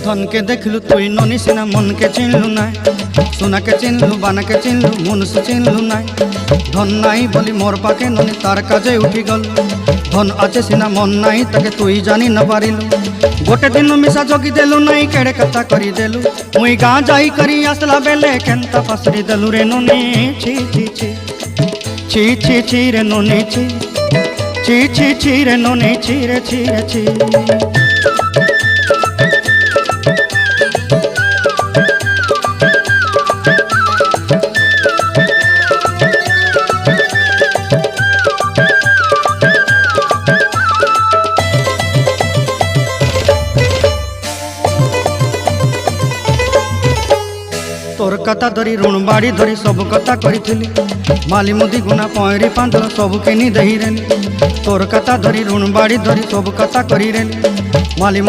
धन के देखलु तुई ननी सिना मन के चिन्हलु ना सोना के चिन्हलु बाना के चिन्हलु मुनुष चिन्हलु ना धन नाई बोली मोर पाके ननी तार काजे उठी गल धन आचे सिना मन नाई ताके तुई जानी न पारिलु गोटे दिन मिसा जगी देलु नाई केड़े कथा करी देलु मुई गाँ जाई करी आसला बेले केंता पासरी देलु रे ननी छी छी छी छी छी छी रे ननी छी छी छी छी रे ननी छी रे छी रे छी। तोर कथा धरी ऋण बाड़ी धरी सब कथा करी माली मुदी गुना पहरी पांद सब किनी दही रेली तोर कथा धरी ऋण बाड़ी धरी सब कथा करी रेली माली